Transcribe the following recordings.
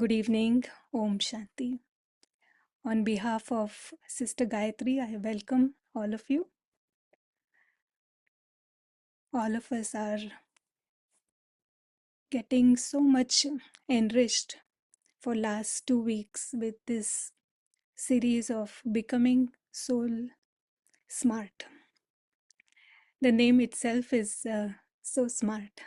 Good evening, Om Shanti. On behalf of Sister Gayatri, I welcome all of you. All of us are getting so much enriched for last 2 weeks with this series of becoming soul smart. The name itself is so smart.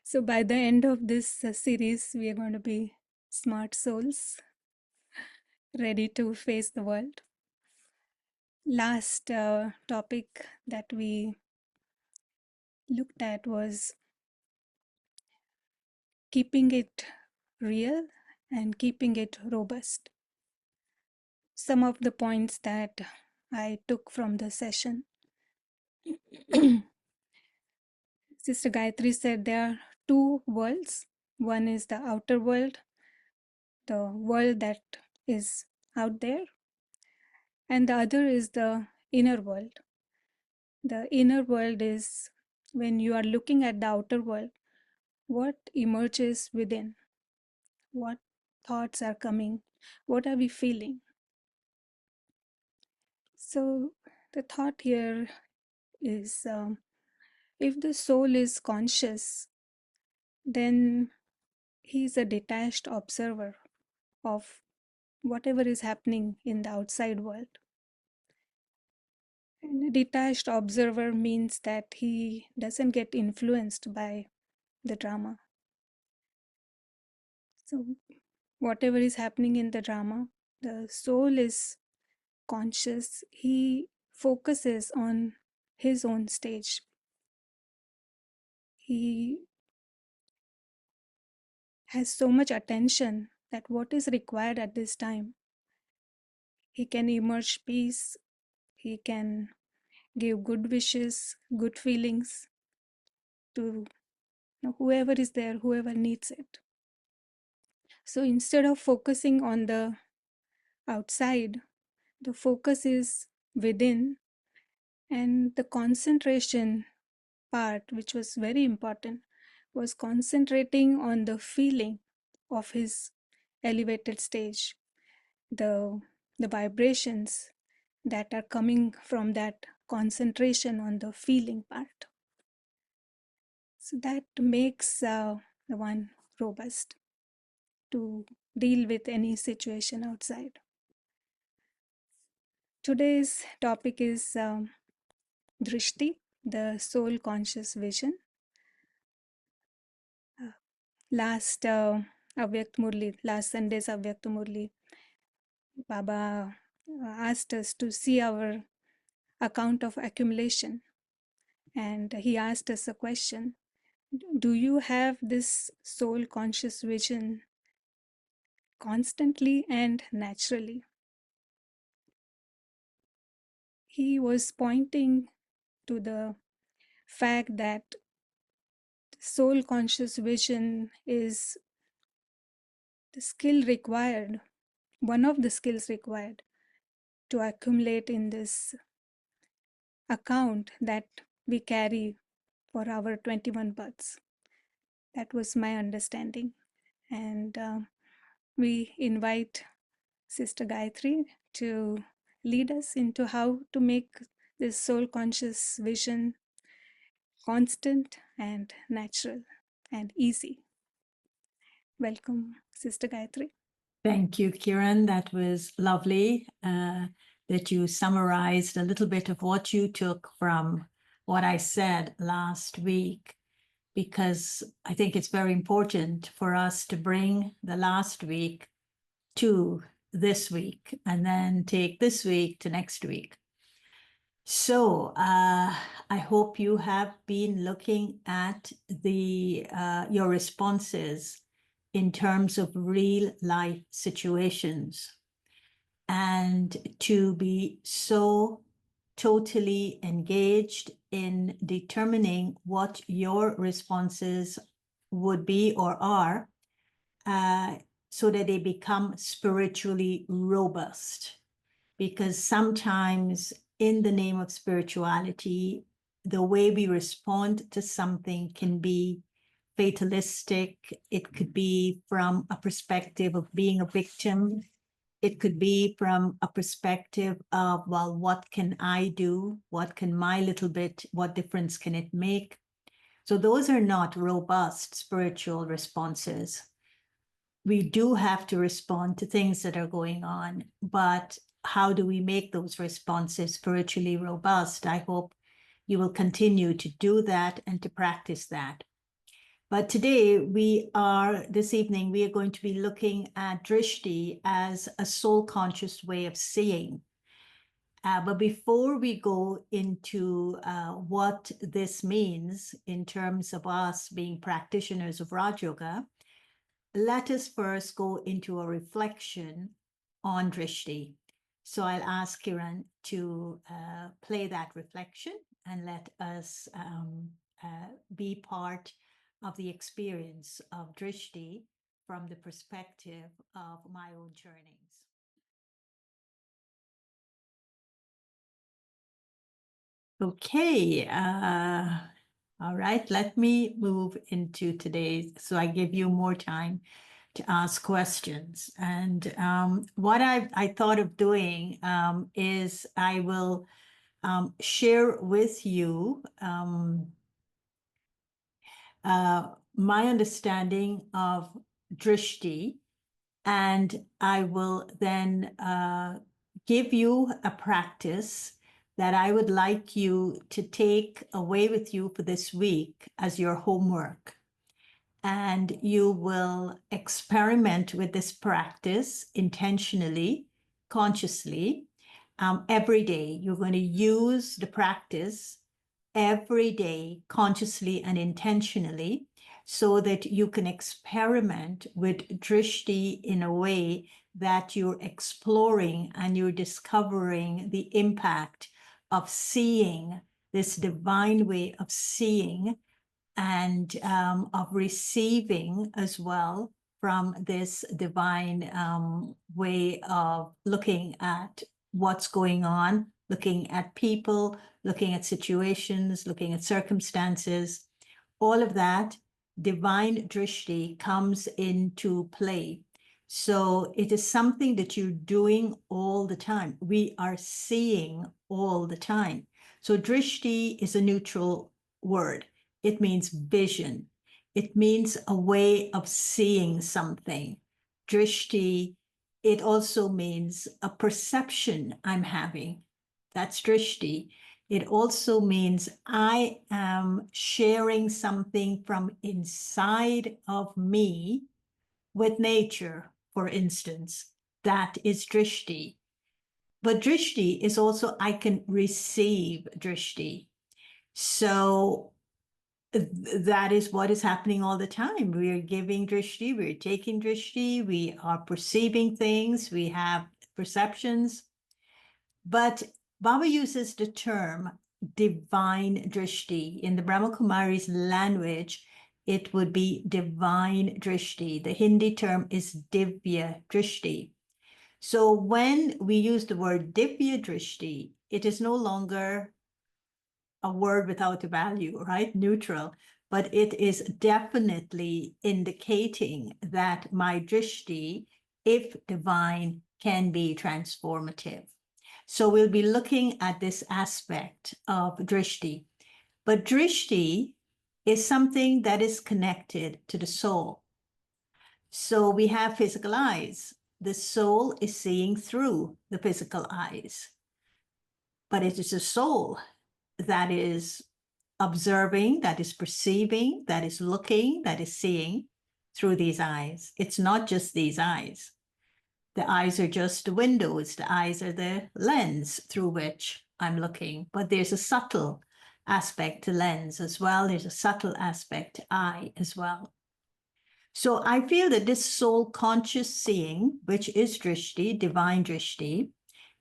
So by the end of this series, we are going to be smart souls, ready to face the world. Last topic that we looked at was keeping it real and keeping it robust. Some of the points that I took from the session. Sister Gayatri said there are two worlds. One is the outer world, the world that is out there, and the other is the inner world. The inner world is when you are looking at the outer world, what emerges within, what thoughts are coming, what are we feeling. So the thought here is if the soul is conscious, then he is a detached observer of whatever is happening in the outside world. And a detached observer means that he doesn't get influenced by the drama. So whatever is happening in the drama, the soul is conscious. He focuses on his own stage. He has so much attention that what is required at this time, he can emerge peace, he can give good wishes, good feelings to whoever is there, whoever needs it. So instead of focusing on the outside, the focus is within, and the concentration part, which was very important, was concentrating on the feeling of his elevated stage, the vibrations that are coming from that concentration on the feeling part. So that makes the one robust to deal with any situation outside. Today's topic is DRISHTI, the soul conscious vision. Last last Sunday's Avyakt Murli, Baba asked us to see our account of accumulation. And he asked us a question: do you have this soul conscious vision constantly and naturally? He was pointing to the fact that soul conscious vision is the skill required, one of the skills required to accumulate in this account that we carry for our 21 births. That was my understanding. And we invite Sister Gayatri to lead us into how to make this soul conscious vision constant and natural and easy. Welcome, Sister Gayatri. Thank you, Kiran. That was lovely that you summarized a little bit of what you took from what I said last week, because I think it's very important for us to bring the last week to this week and then take this week to next week. So I hope you have been looking at your responses in terms of real life situations, and to be so totally engaged in determining what your responses would be or are, so that they become spiritually robust. Because sometimes in the name of spirituality, the way we respond to something can be fatalistic. It could be from a perspective of being a victim. It could be from a perspective of, well, what can I do? What can my little bit, what difference can it make? So those are not robust spiritual responses. We do have to respond to things that are going on, but how do we make those responses spiritually robust? I hope you will continue to do that and to practice that. But today this evening, we are going to be looking at drishti as a soul conscious way of seeing. But before we go into what this means in terms of us being practitioners of Raj Yoga, let us first go into a reflection on drishti. So I'll ask Kiran to play that reflection and let us be part of the experience of drishti from the perspective of my own journeyings. Okay, all right, let me move into today's, so I give you more time to ask questions. And what I thought of doing is I will share with you my understanding of drishti, and I will then give you a practice that I would like you to take away with you for this week as your homework. And you will experiment with this practice intentionally, consciously, every day. You're going to use the practice every day, consciously and intentionally, so that you can experiment with drishti in a way that you're exploring and you're discovering the impact of seeing, this divine way of seeing, and of receiving as well from this divine way of looking at what's going on, looking at people, looking at situations, looking at circumstances. All of that divine drishti comes into play. So it is something that you're doing all the time. We are seeing all the time. So drishti is a neutral word. It means vision. It means a way of seeing something. Drishti, it also means a perception I'm having. That's drishti. It also means I am sharing something from inside of me with nature, for instance. That is drishti. But drishti is also, I can receive drishti. So that is what is happening all the time. We are giving drishti, we're taking drishti, we are perceiving things, we have perceptions. But Baba uses the term divine drishti. In the Brahma Kumari's language, it would be divine drishti. The Hindi term is divya drishti. So when we use the word divya drishti, it is no longer a word without a value, right? Neutral. But it is definitely indicating that my drishti, if divine, can be transformative. So we'll be looking at this aspect of drishti. But drishti is something that is connected to the soul. So we have physical eyes. The soul is seeing through the physical eyes. But it is the soul that is observing, that is perceiving, that is looking, that is seeing through these eyes. It's not just these eyes. The eyes are just the windows. The eyes are the lens through which I'm looking. But there's a subtle aspect to lens as well. There's a subtle aspect to eye as well. So I feel that this soul conscious seeing, which is drishti, divine drishti,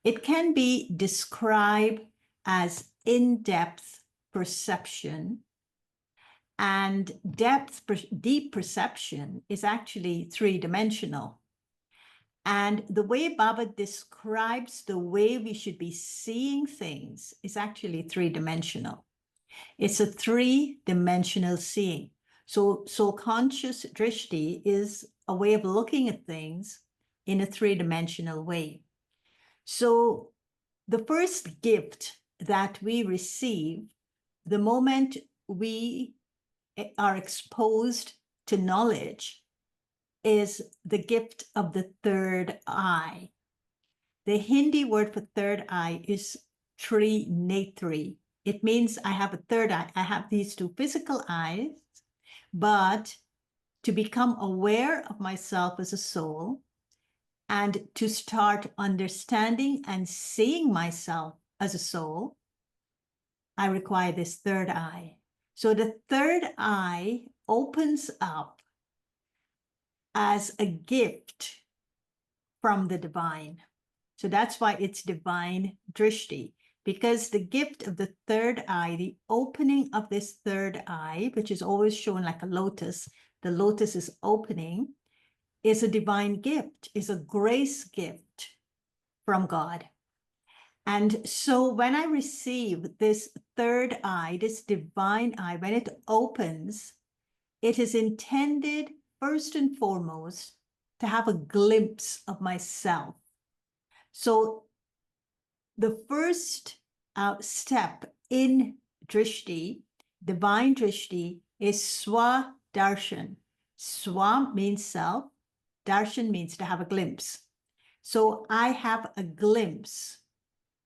it can be described as in-depth perception. And deep perception is actually three-dimensional. And the way Baba describes the way we should be seeing things is actually three-dimensional. It's a three-dimensional seeing. So conscious drishti is a way of looking at things in a three-dimensional way. So the first gift that we receive the moment we are exposed to knowledge is the gift of the third eye. The Hindi word for third eye is Trinetri. It means I have a third eye. I have these two physical eyes, but to become aware of myself as a soul and to start understanding and seeing myself as a soul, I require this third eye. So the third eye opens up as a gift from the divine. So that's why it's divine drishti, because the gift of the third eye, the opening of this third eye, which is always shown like a lotus, the lotus is opening, is a divine gift, is a grace gift from God. And so when I receive this third eye, this divine eye, when it opens, it is intended first and foremost to have a glimpse of myself. So the first step in drishti, divine drishti, is swa darshan. Swa means self, darshan means to have a glimpse. So I have a glimpse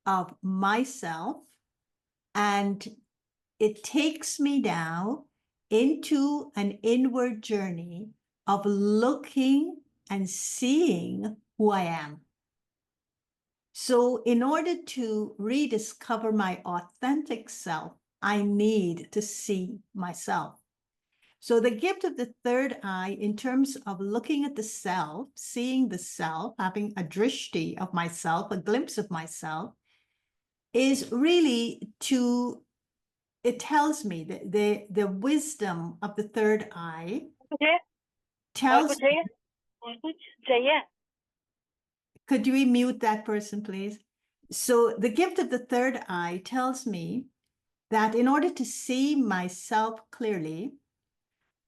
of myself, and it takes me down into an inward journey of looking and seeing who I am. So in order to rediscover my authentic self, I need to see myself. So the gift of the third eye, in terms of looking at the self, seeing the self, having a drishti of myself, a glimpse of myself, is really to, it tells me that the wisdom of the third eye tells, could you mute that person, please? So the gift of the third eye tells me that in order to see myself clearly,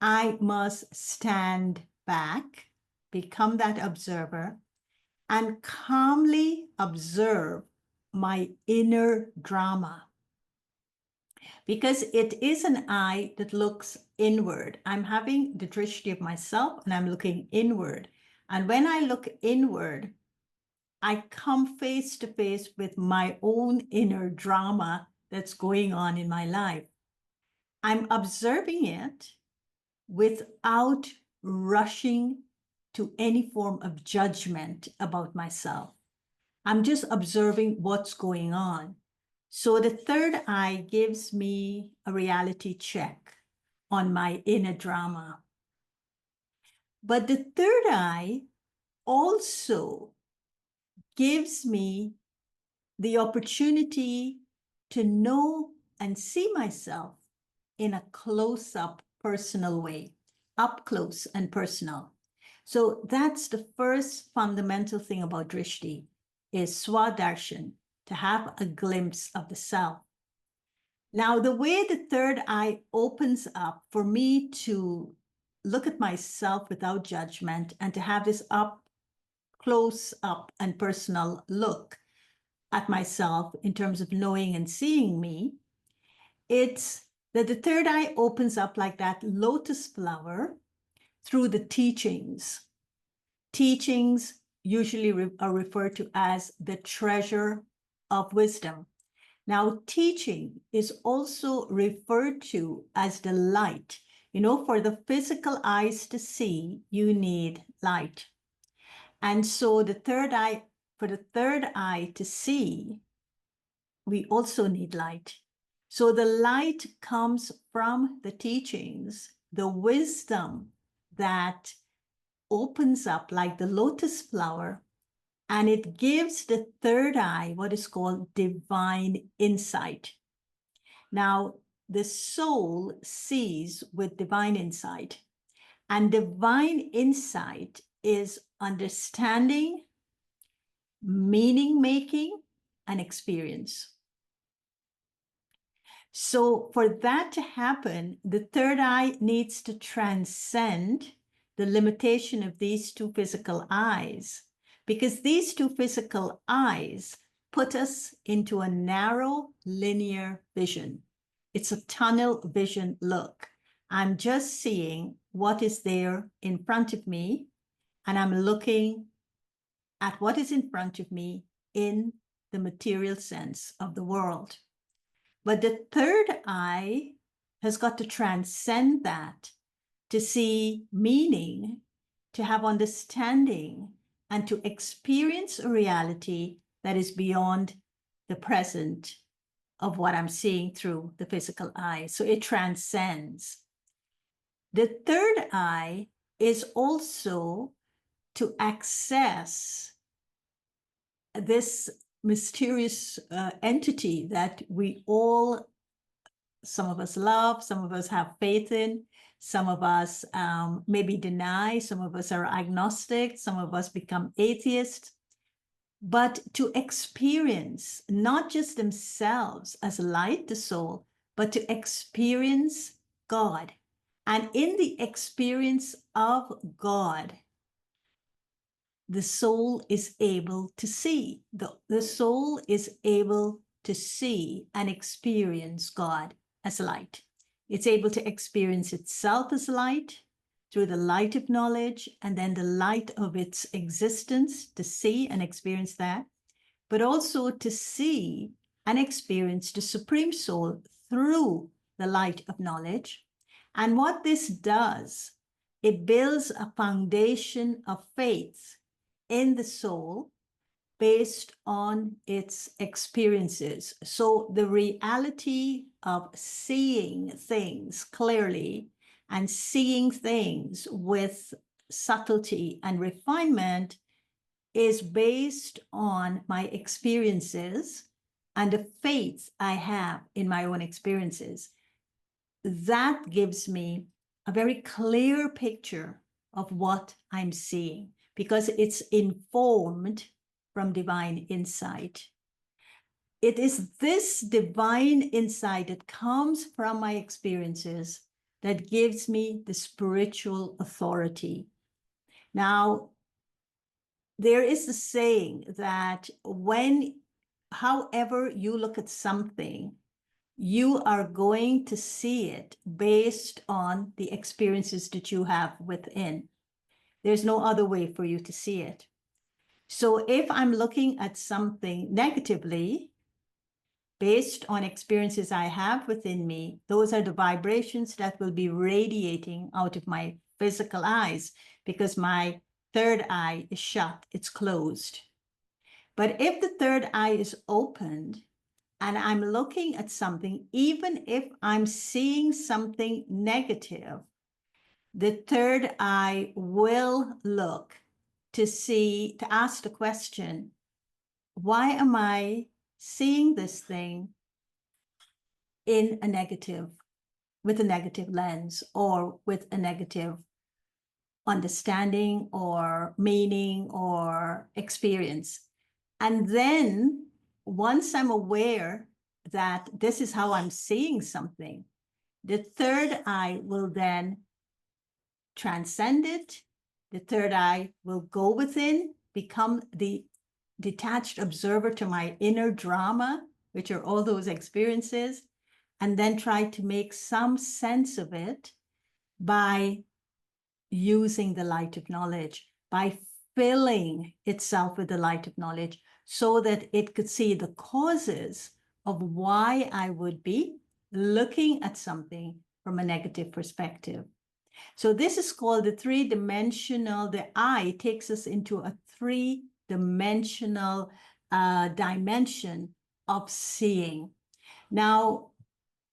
I must stand back, become that observer, and calmly observe my inner drama. Because it is an eye that looks inward. I'm having the drishti of myself and I'm looking inward. And when I look inward, I come face to face with my own inner drama that's going on in my life. I'm observing it without rushing to any form of judgment about myself. I'm just observing what's going on. So the third eye gives me a reality check on my inner drama. But the third eye also gives me the opportunity to know and see myself in a close-up personal way, up close and personal. So that's the first fundamental thing about drishti, is swadarshan, to have a glimpse of the self. Now, the way the third eye opens up for me to look at myself without judgment and to have this close up and personal look at myself in terms of knowing and seeing me, it's that the third eye opens up like that lotus flower through the teachings. Teachings usually are referred to as the treasure of wisdom. Now, teaching is also referred to as the light. You know, for the physical eyes to see, you need light. And so the third eye, for the third eye to see, we also need light. So the light comes from the teachings, the wisdom that opens up like the lotus flower, and it gives the third eye what is called divine insight. Now, the soul sees with divine insight, and divine insight is understanding, meaning making, and experience. So for that to happen, the third eye needs to transcend the limitation of these two physical eyes, because these two physical eyes put us into a narrow linear vision. It's a tunnel vision look. I'm just seeing what is there in front of me, and I'm looking at what is in front of me in the material sense of the world. But the third eye has got to transcend that to see meaning, to have understanding, and to experience a reality that is beyond the present of what I'm seeing through the physical eye. So it transcends. The third eye is also to access this mysterious entity that we all, some of us love, some of us have faith in, some of us maybe deny, some of us are agnostic, some of us become atheists, but to experience not just themselves as light, the soul, but to experience God. And in the experience of God, the soul is able to see. The soul is able to see and experience God as light. It's able to experience itself as light through the light of knowledge, and then the light of its existence, to see and experience that, but also to see and experience the Supreme Soul through the light of knowledge. And what this does, it builds a foundation of faith in the soul based on its experiences. So the reality of seeing things clearly and seeing things with subtlety and refinement is based on my experiences and the faith I have in my own experiences. That gives me a very clear picture of what I'm seeing, because it's informed from divine insight. It is this divine insight that comes from my experiences that gives me the spiritual authority. Now, there is a saying that however you look at something, you are going to see it based on the experiences that you have within. There's no other way for you to see it. So if I'm looking at something negatively, based on experiences I have within me, those are the vibrations that will be radiating out of my physical eyes, because my third eye is shut, it's closed. But if the third eye is opened and I'm looking at something, even if I'm seeing something negative, the third eye will look to ask the question, why am I seeing this thing in a negative, with a negative lens, or with a negative understanding or meaning or experience? And then once I'm aware that this is how I'm seeing something, the third eye will then transcend it. The third eye will go within, become the detached observer to my inner drama, which are all those experiences, and then try to make some sense of it by using the light of knowledge, by filling itself with the light of knowledge, so that it could see the causes of why I would be looking at something from a negative perspective. So this is called the three-dimensional. The eye takes us into a three-dimensional dimension of seeing. Now,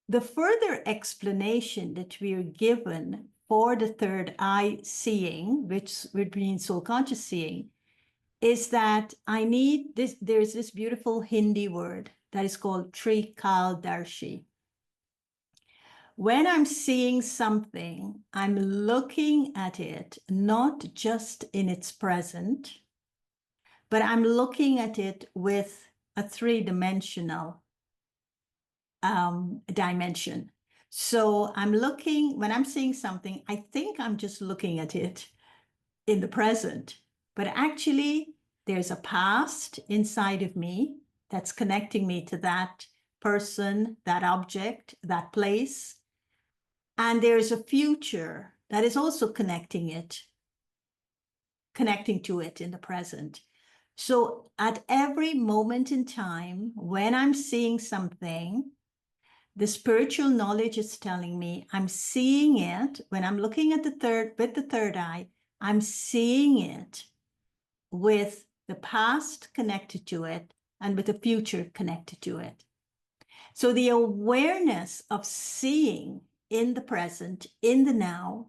the further explanation that we are given for the third eye seeing, which would mean soul conscious seeing, is that I need this. There's this beautiful Hindi word that is called trikaldarshi. When I'm seeing something, I'm looking at it not just in its present, but I'm looking at it with a three-dimensional dimension. So I'm looking, when I'm seeing something, I think I'm just looking at it in the present, but actually there's a past inside of me that's connecting me to that person, that object, that place. And there's a future that is also connecting to it in the present. So at every moment in time, when I'm seeing something, the spiritual knowledge is telling me I'm seeing it. When I'm looking at with the third eye, I'm seeing it with the past connected to it and with the future connected to it. So the awareness of seeing in the present, in the now,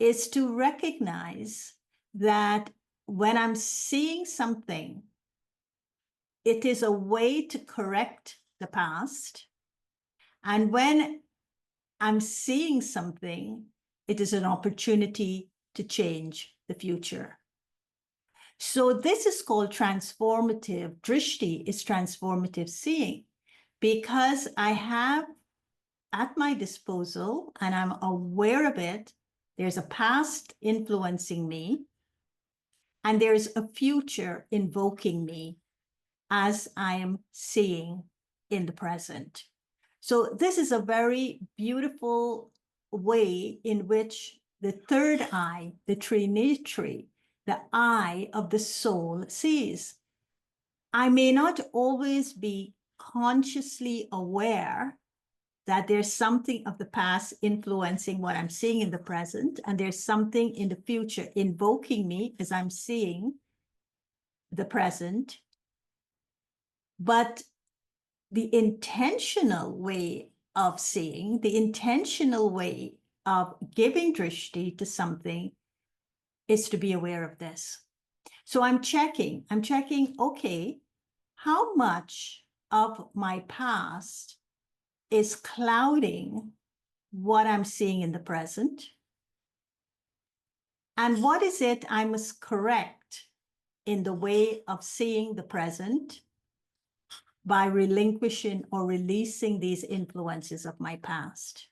is to recognize that when I'm seeing something, it is a way to correct the past. And when I'm seeing something, it is an opportunity to change the future. So this is called transformative. Drishti is transformative seeing, because I have at my disposal, and I'm aware of it, there's a past influencing me, and there's a future invoking me as I am seeing in the present. So this is a very beautiful way in which the third eye, the Trinitri, the eye of the soul sees. I may not always be consciously aware that there's something of the past influencing what I'm seeing in the present, and there's something in the future invoking me as I'm seeing the present. But the intentional way of seeing, the intentional way of giving drishti to something is to be aware of this. So I'm checking, okay, how much of my past is clouding what I'm seeing in the present? And what is it I must correct in the way of seeing the present by relinquishing or releasing these influences of my past?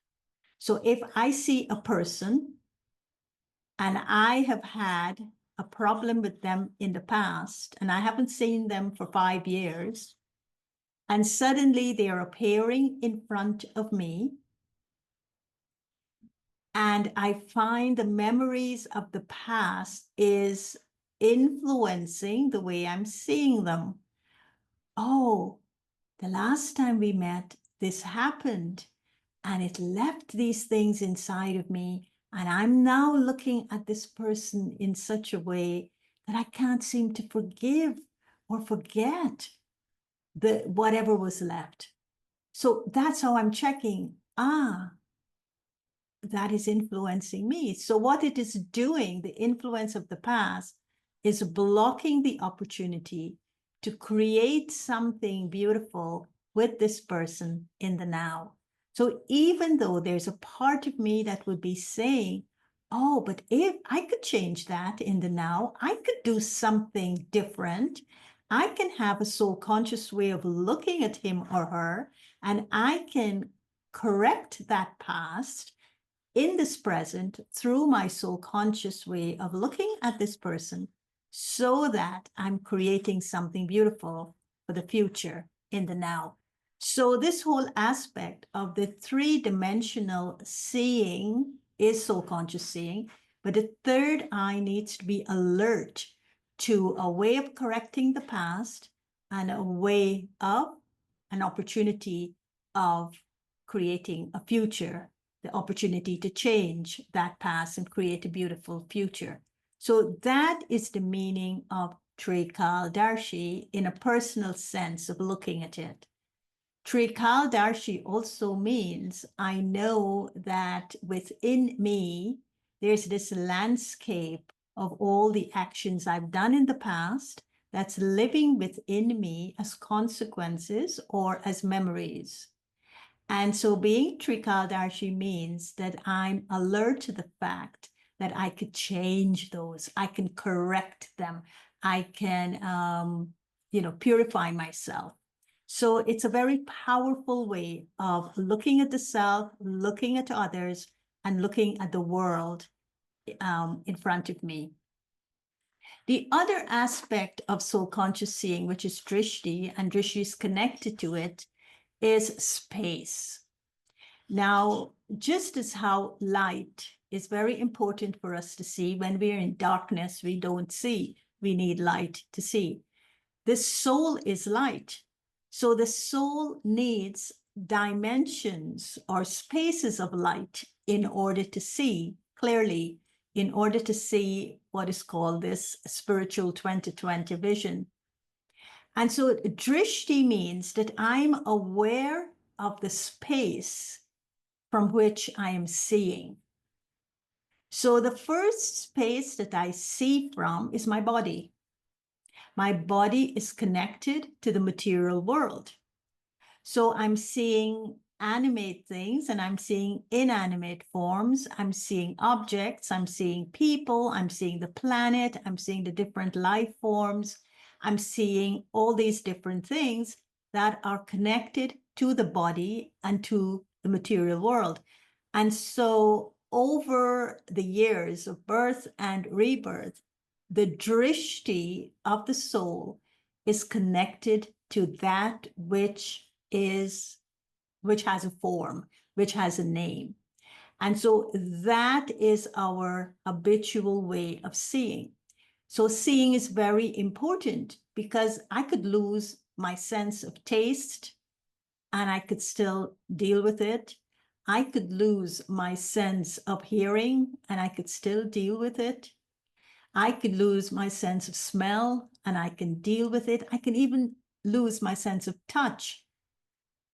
So if I see a person and I have had a problem with them in the past, and I haven't seen them for 5 years, and suddenly they are appearing in front of me, and I find the memories of the past is influencing the way I'm seeing them. Oh, the last time we met, this happened, and it left these things inside of me. And I'm now looking at this person in such a way that I can't seem to forgive or forget whatever was left. So that's how I'm checking. That is influencing me. So what it is doing, the influence of the past, is blocking the opportunity to create something beautiful with this person in the now. So even though there's a part of me that would be saying, oh, but if I could change that in the now, I could do something different. I can have a soul conscious way of looking at him or her, and I can correct that past in this present through my soul conscious way of looking at this person, so that I'm creating something beautiful for the future in the now. So this whole aspect of the three-dimensional seeing is soul conscious seeing, but the third eye needs to be alert to a way of correcting the past and a way of an opportunity of creating a future, the opportunity to change that past and create a beautiful future. So that is the meaning of Trikaldarshi in a personal sense of looking at it. Trikaldarshi also means I know that within me, there's this landscape of all the actions I've done in the past that's living within me as consequences or as memories. And so being Trikaldarshi means that I'm alert to the fact that I could change those. I can correct them. I can, purify myself. So it's a very powerful way of looking at the self, looking at others, and looking at the world in front of me. The other aspect of soul conscious seeing, which is drishti, and drishti is connected to it, is space. Now, just as how light is very important for us to see, when we're in darkness, we don't see, we need light to see. The soul is light. So the soul needs dimensions or spaces of light in order to see clearly, in order to see what is called this spiritual 2020 vision. And so drishti means that I'm aware of the space from which I am seeing. So the first space that I see from is my body. My body is connected to the material world. So I'm seeing animate things and I'm seeing inanimate forms. I'm seeing objects, I'm seeing people, I'm seeing the planet, I'm seeing the different life forms. I'm seeing all these different things that are connected to the body and to the material world. And so over the years of birth and rebirth, the drishti of the soul is connected to that which has a form, which has a name. And so that is our habitual way of seeing. So seeing is very important because I could lose my sense of taste and I could still deal with it. I could lose my sense of hearing and I could still deal with it. I could lose my sense of smell and I can deal with it. I can even lose my sense of touch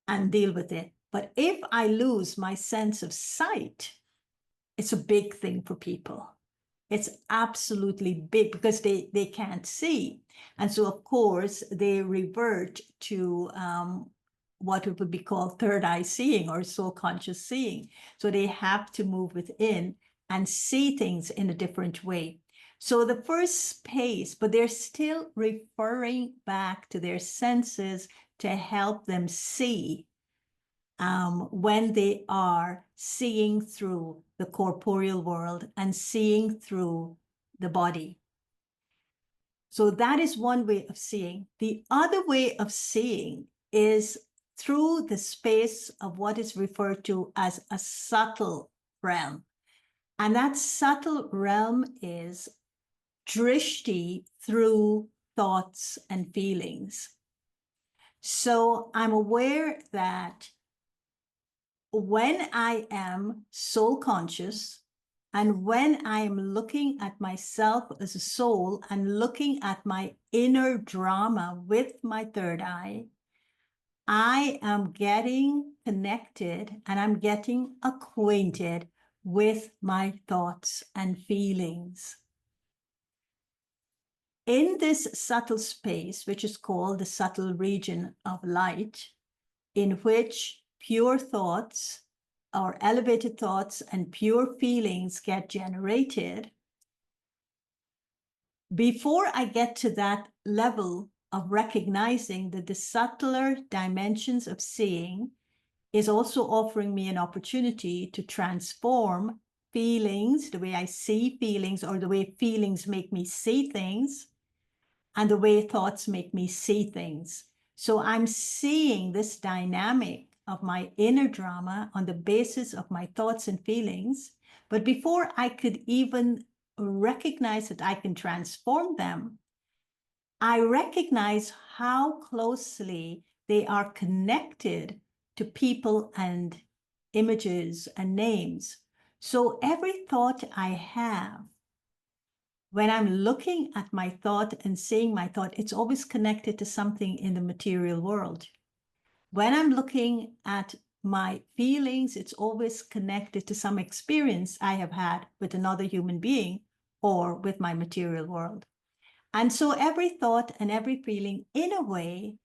and deal with it. But if I lose my sense of sight, it's a big thing for people. It's absolutely big because they can't see. And so, of course, they revert to what would be called third eye seeing or soul conscious seeing. So they have to move within and see things in a different way. So the first space, but they're still referring back to their senses to help them see when they are seeing through the corporeal world and seeing through the body. So that is one way of seeing. The other way of seeing is through the space of what is referred to as a subtle realm. And that subtle realm is drishti through thoughts and feelings. So I'm aware that when I am soul conscious and when I am looking at myself as a soul and looking at my inner drama with my third eye, I am getting connected and I'm getting acquainted with my thoughts and feelings. In this subtle space, which is called the subtle region of light, in which pure thoughts or elevated thoughts and pure feelings get generated, before I get to that level of recognizing that the subtler dimensions of seeing is also offering me an opportunity to transform feelings, the way I see feelings, or the way feelings make me see things, and the way thoughts make me see things. So I'm seeing this dynamic of my inner drama on the basis of my thoughts and feelings. But before I could even recognize that I can transform them, I recognize how closely they are connected to people and images and names. So every thought I have, when I'm looking at my thought and seeing my thought, it's always connected to something in the material world. When I'm looking at my feelings, it's always connected to some experience I have had with another human being or with my material world. And so every thought and every feeling, in a way,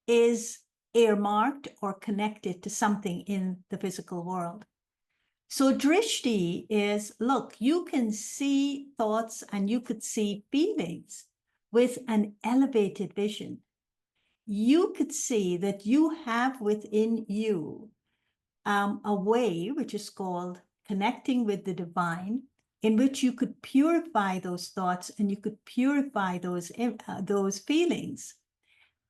is earmarked or connected to something in the physical world. So drishti is, look, you can see thoughts and you could see feelings with an elevated vision. you could see that you have within you a way which is called connecting with the divine, in which you could purify those thoughts and you could purify those feelings.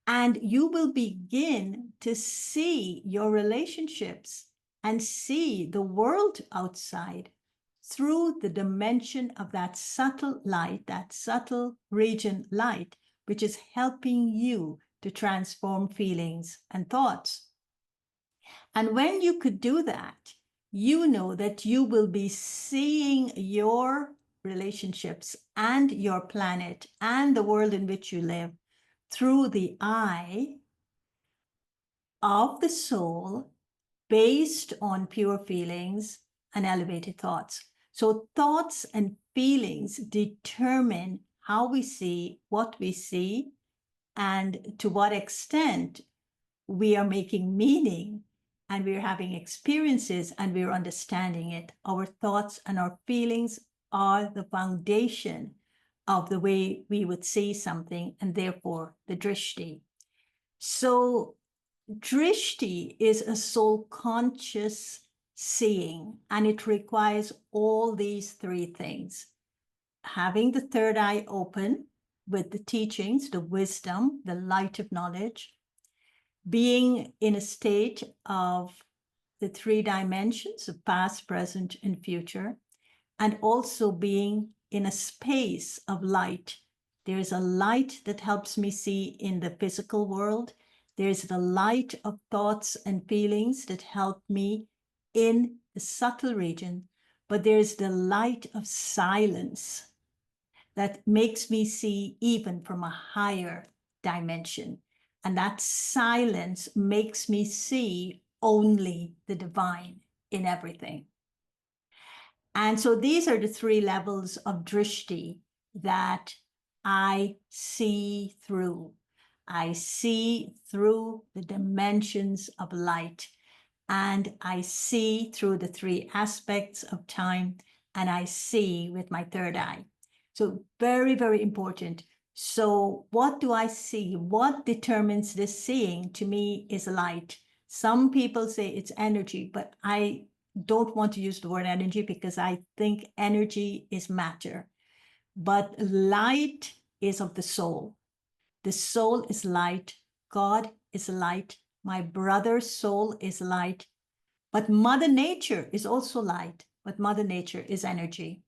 And you will begin to see your relationships and see the world outside through the dimension of that subtle light, that subtle region light, which is helping you to transform feelings and thoughts. And when you could do that, you know that you will be seeing your relationships and your planet and the world in which you live through the eye of the soul, based on pure feelings and elevated thoughts. So thoughts and feelings determine how we see, what we see, and to what extent we are making meaning and we're having experiences and we're understanding it. Our thoughts and our feelings are the foundation of the way we would see something, and therefore the drishti. So drishti is a soul conscious seeing, and it requires all these three things: having the third eye open with the teachings, the wisdom, the light of knowledge, being in a state of the three dimensions of past, present, and future, and also being in a space of light. There's a light that helps me see in the physical world. There's the light of thoughts and feelings that help me in the subtle region, but there's the light of silence that makes me see even from a higher dimension. And that silence makes me see only the divine in everything. And so these are the three levels of drishti that I see through. I see through the dimensions of light, and I see through the three aspects of time, and I see with my third eye. So very, very important. So what do I see? What determines this seeing? To me is light. Some people say it's energy, but I don't want to use the word energy because I think energy is matter. But light is of the soul. The soul is light. God is light. My brother's soul is light. But Mother Nature is also light, but Mother Nature is energy.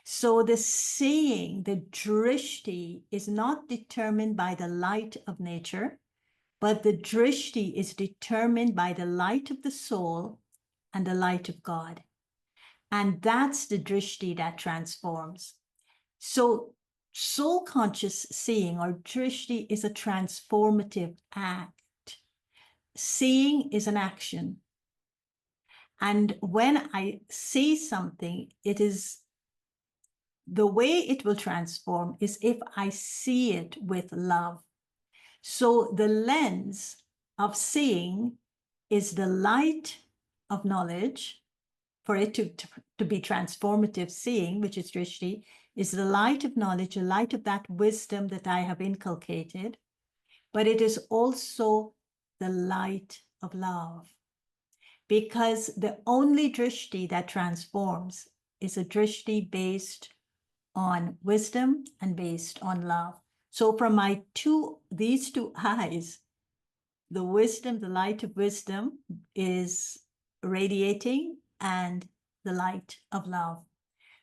So the seeing, the drishti, is not determined by the light of nature, but the drishti is determined by the light of the soul and the light of God. And that's the drishti that transforms. So soul conscious seeing, or drishti, is a transformative act. Seeing is an action. And when I see something, it is the way it will transform is if I see it with love. So the lens of seeing is the light of knowledge. For it to be transformative seeing, which is drishti, is the light of knowledge, the light of that wisdom that I have inculcated. But it is also the light of love. Because the only drishti that transforms is a drishti based on wisdom and based on love. So from these two eyes, the wisdom, the light of wisdom is radiating, and the light of love.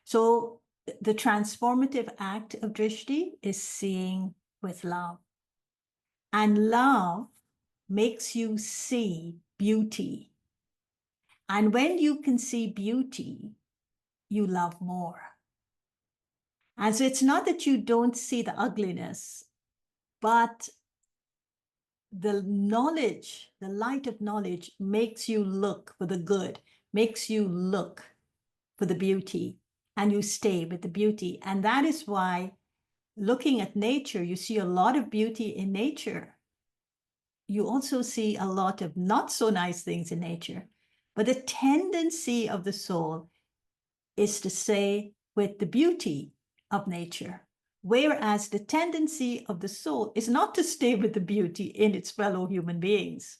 So the transformative act of drishti is seeing with love. And love makes you see beauty. And when you can see beauty, you love more. And so it's not that you don't see the ugliness, but the knowledge, the light of knowledge makes you look for the good, makes you look for the beauty, and you stay with the beauty. And that is why looking at nature, you see a lot of beauty in nature. You also see a lot of not so nice things in nature. But the tendency of the soul is to stay with the beauty of nature Whereas the tendency of the soul is not to stay with the beauty in its fellow human beings,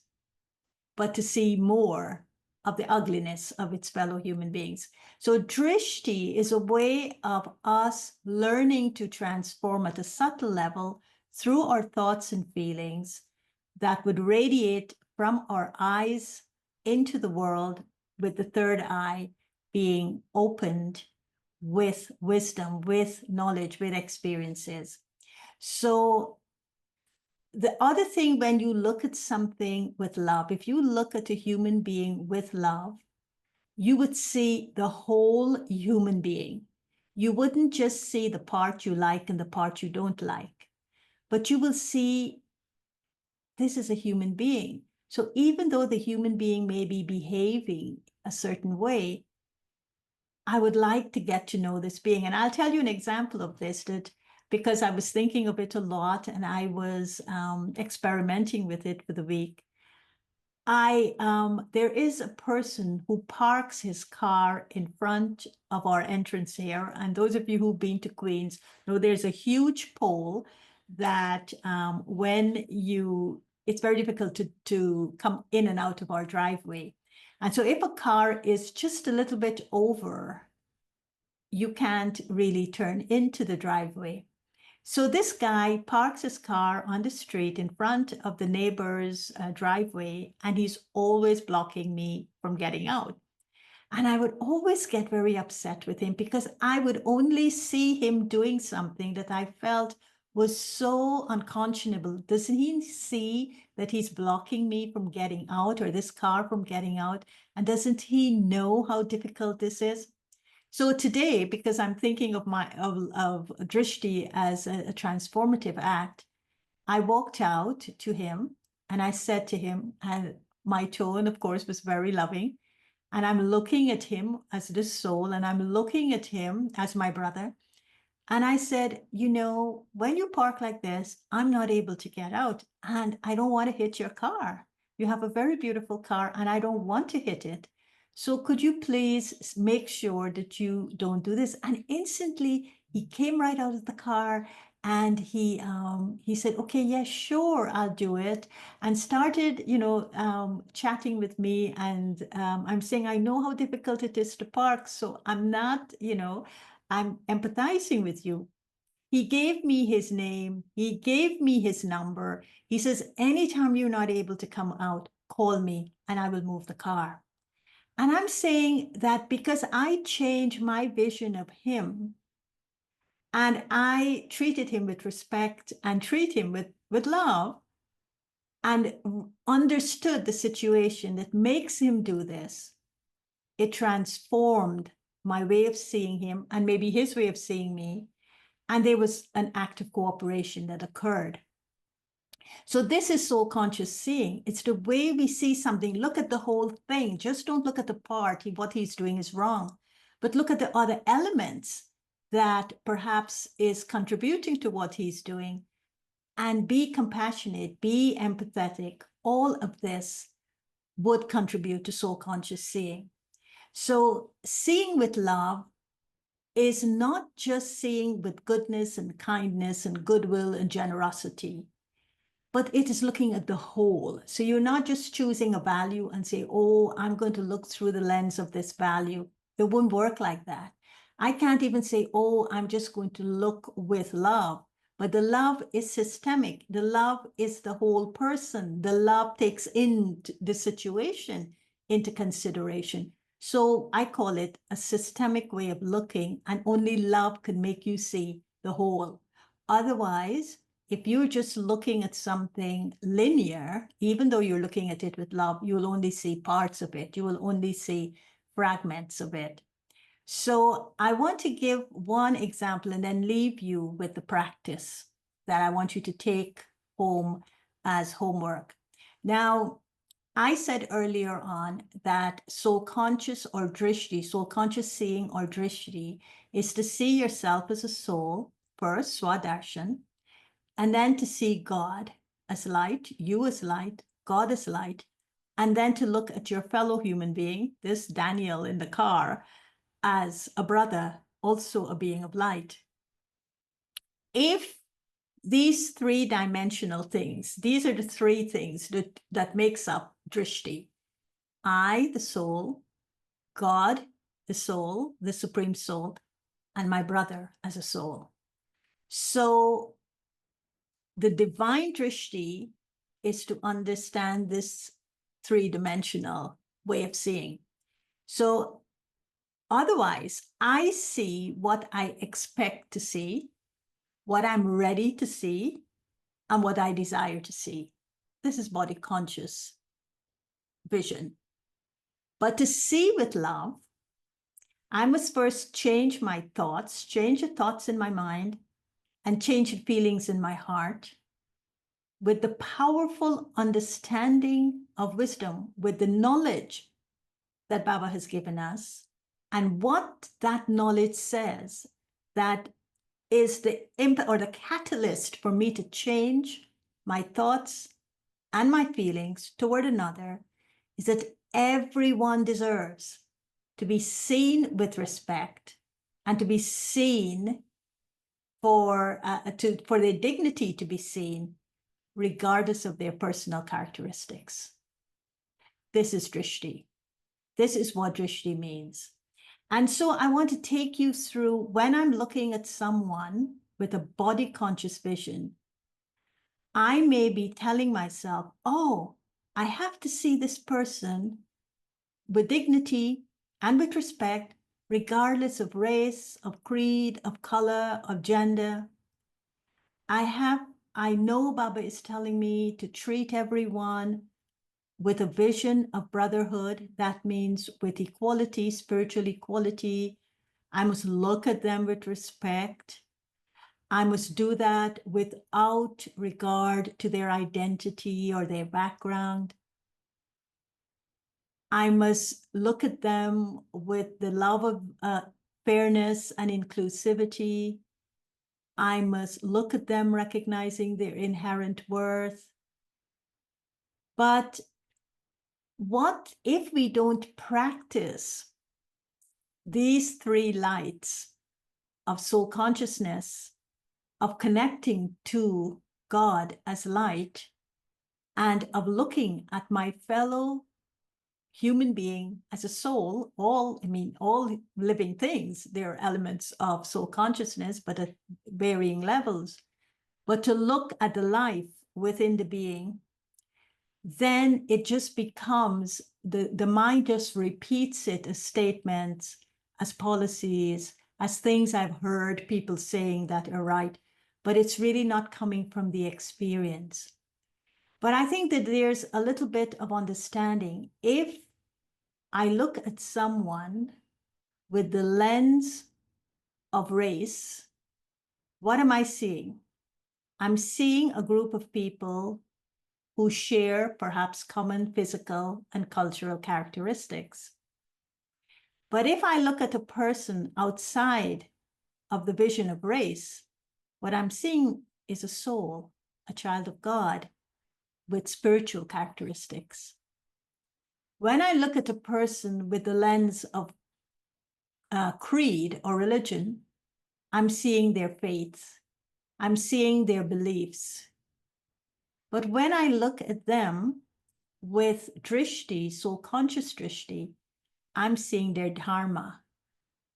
but to see more of the ugliness of its fellow human beings. So drishti is a way of us learning to transform at a subtle level through our thoughts and feelings that would radiate from our eyes into the world, with the third eye being opened with wisdom, with knowledge, with experiences. So the other thing, when you look at something with love, if you look at a human being with love, you would see the whole human being. You wouldn't just see the part you like and the part you don't like, but you will see this is a human being. So even though the human being may be behaving a certain way, I would like to get to know this being. And I'll tell you an example of this, that because I was thinking of it a lot and I was experimenting with it for the week. There is a person who parks his car in front of our entrance here. And those of you who've been to Queens know there's a huge pole that it's very difficult to come in and out of our driveway. And so if a car is just a little bit over, you can't really turn into the driveway. So this guy parks his car on the street in front of the neighbor's driveway, and he's always blocking me from getting out. And I would always get very upset with him because I would only see him doing something that I felt was so unconscionable. Doesn't he see that he's blocking me from getting out, or this car from getting out? And doesn't he know how difficult this is? So today, because I'm thinking of drishti as a transformative act, I walked out to him and I said to him, and my tone, of course, was very loving. And I'm looking at him as the soul, and I'm looking at him as my brother. And I said, when you park like this, I'm not able to get out, and I don't want to hit your car. You have a very beautiful car, and I don't want to hit it. So could you please make sure that you don't do this? And instantly he came right out of the car and he said, okay, yeah, sure, I'll do it. And started, chatting with me. And I'm saying, I know how difficult it is to park. So I'm not, I'm empathizing with you. He gave me his name. He gave me his number. He says, anytime you're not able to come out, call me and I will move the car. And I'm saying that because I changed my vision of him and I treated him with respect and treat him with love and understood the situation that makes him do this, it transformed my way of seeing him and maybe his way of seeing me. And there was an act of cooperation that occurred. So this is soul conscious seeing. It's the way we see something. Look at the whole thing. Just don't look at the part. What he's doing is wrong. But look at the other elements that perhaps is contributing to what he's doing. And be compassionate, be empathetic. All of this would contribute to soul conscious seeing. So seeing with love is not just seeing with goodness and kindness and goodwill and generosity, but it is looking at the whole. So you're not just choosing a value and say, oh, I'm going to look through the lens of this value. It won't work like that. I can't even say, oh, I'm just going to look with love. But the love is systemic. The love is the whole person. The love takes in the situation into consideration. So I call it a systemic way of looking, and only love can make you see the whole. Otherwise, if you're just looking at something linear, even though you're looking at it with love, you'll only see parts of it. You will only see fragments of it. So I want to give one example and then leave you with the practice that I want you to take home as homework. Now, I said earlier on that soul conscious or drishti, soul conscious seeing or drishti, is to see yourself as a soul, first, swadarshan, and then to see God as light, you as light, God as light, and then to look at your fellow human being, this Daniel in the car, as a brother, also a being of light. if these three-dimensional things, these are the three things that makes up drishti. I, the soul, God, the soul, the supreme soul, and my brother as a soul. So the divine drishti is to understand this three-dimensional way of seeing. So otherwise, I see what I expect to see, what I'm ready to see, and what I desire to see. This is body conscious vision. But to see with love, I must first change my thoughts, change the thoughts in my mind, and change the feelings in my heart with the powerful understanding of wisdom, with the knowledge that Baba has given us, and what that knowledge says that is the impact or the catalyst for me to change my thoughts and my feelings toward another, is that everyone deserves to be seen with respect and to be seen for their dignity to be seen, regardless of their personal characteristics. This is drishti. This is what drishti means. And so I want to take you through, when I'm looking at someone with a body conscious vision, I may be telling myself, oh, I have to see this person with dignity and with respect, regardless of race, of creed, of color, of gender. I know Baba is telling me to treat everyone with a vision of brotherhood. That means with equality, spiritual equality. I must look at them with respect. I must do that without regard to their identity or their background. I must look at them with the love of fairness and inclusivity. I must look at them recognizing their inherent worth. But what if we don't practice these three lights of soul consciousness, of connecting to God as light, and of looking at my fellow human being as a soul? All living things, there are elements of soul consciousness, but at varying levels. But to look at the life within the being, then it just becomes, the mind just repeats it as statements, as policies, as things I've heard people saying that are right, but it's really not coming from the experience. But I think that there's a little bit of understanding. If I look at someone with the lens of race, what am I seeing? I'm seeing a group of people who share perhaps common physical and cultural characteristics. But if I look at a person outside of the vision of race, what I'm seeing is a soul, a child of God with spiritual characteristics. When I look at a person with the lens of creed or religion, I'm seeing their faith. I'm seeing their beliefs. But when I look at them with drishti, soul conscious drishti, I'm seeing their dharma.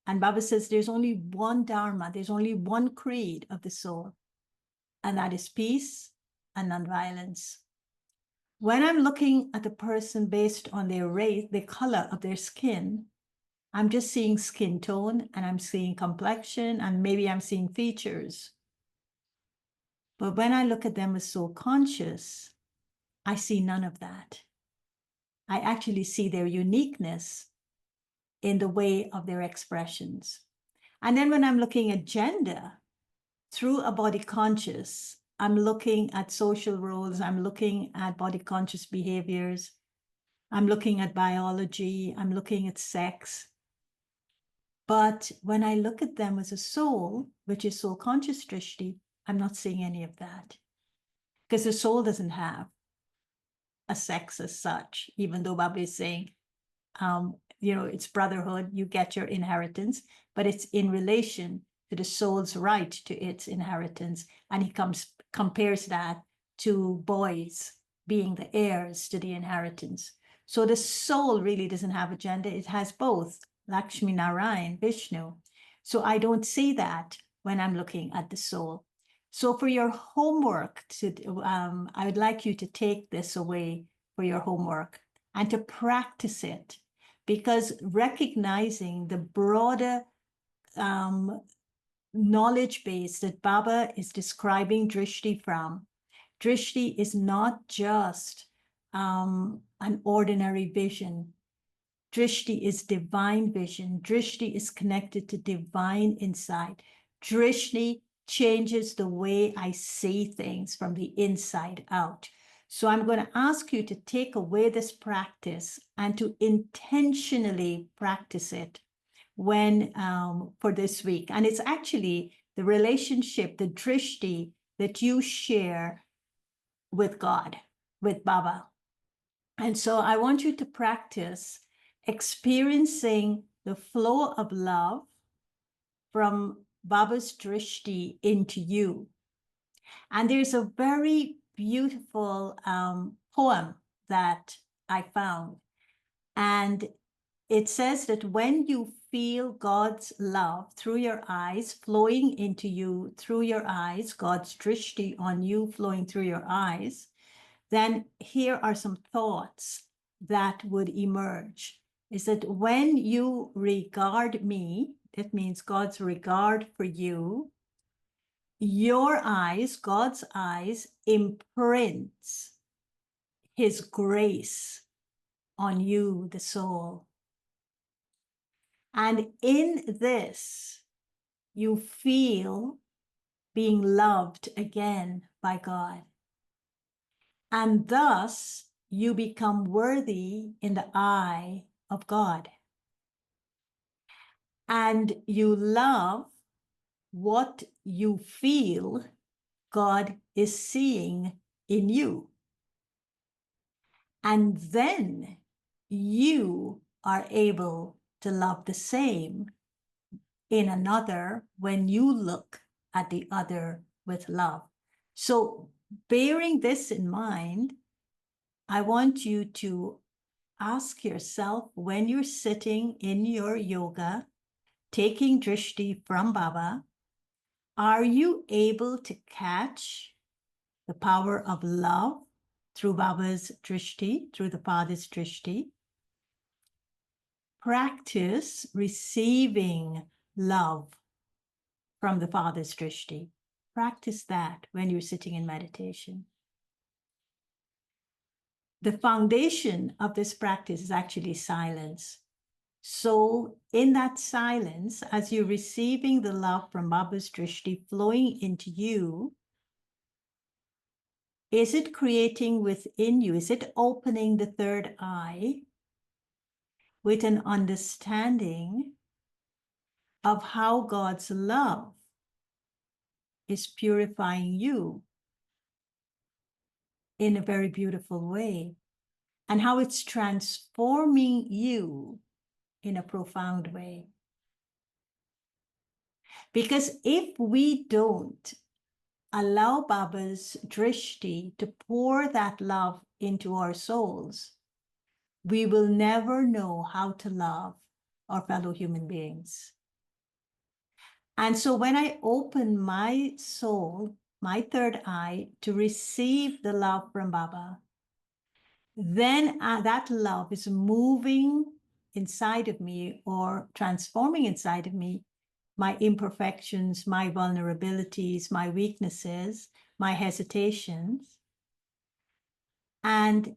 And Baba says there's only one dharma, there's only one creed of the soul, and that is peace and nonviolence. When I'm looking at a person based on their race, the color of their skin, I'm just seeing skin tone, and I'm seeing complexion, and maybe I'm seeing features. But when I look at them as soul conscious, I see none of that. I actually see their uniqueness in the way of their expressions. And then when I'm looking at gender through a body conscious, I'm looking at social roles, I'm looking at body conscious behaviors, I'm looking at biology, I'm looking at sex. But when I look at them as a soul, which is soul conscious drishti, I'm not seeing any of that. Because the soul doesn't have a sex as such, even though Baba is saying, it's brotherhood, you get your inheritance, but it's in relation to the soul's right to its inheritance. And he compares that to boys being the heirs to the inheritance. So the soul really doesn't have a gender. It has both Lakshmi Narayan, Vishnu. So I don't see that when I'm looking at the soul. So for your homework, I would like you to take this away for your homework and to practice it, because recognizing the broader knowledge base that Baba is describing Drishti from, Drishti is not just an ordinary vision. Drishti is divine vision. Drishti is connected to divine insight. Drishti changes the way I see things from the inside out. So I'm going to ask you to take away this practice and to intentionally practice it when for this week. And it's actually the relationship, the drishti that you share with God, with Baba. And so I want you to practice experiencing the flow of love from Baba's drishti into you. And there's a very beautiful poem that I found. And it says that when you feel God's love through your eyes flowing into you through your eyes, God's drishti on you flowing through your eyes, then here are some thoughts that would emerge. Is that when you regard me, it means God's regard for you, your eyes, God's eyes, imprints his grace on you, the soul. And in this, you feel being loved again by God. And thus, you become worthy in the eye of God. And you love what you feel God is seeing in you. And then you are able to love the same in another when you look at the other with love. So bearing this in mind, I want you to ask yourself when you're sitting in your yoga, taking drishti from Baba, are you able to catch the power of love through Baba's drishti, through the Father's drishti? Practice receiving love from the Father's drishti. Practice that when you're sitting in meditation. The foundation of this practice is actually silence. So in that silence, as you're receiving the love from Baba's drishti flowing into you, is it creating within you, is it opening the third eye with an understanding of how God's love is purifying you in a very beautiful way, and how it's transforming you in a profound way? Because if we don't allow Baba's drishti to pour that love into our souls, we will never know how to love our fellow human beings. And so when I open my soul, my third eye, to receive the love from Baba, then that love is moving inside of me or transforming inside of me my imperfections, my vulnerabilities, my weaknesses, my hesitations. And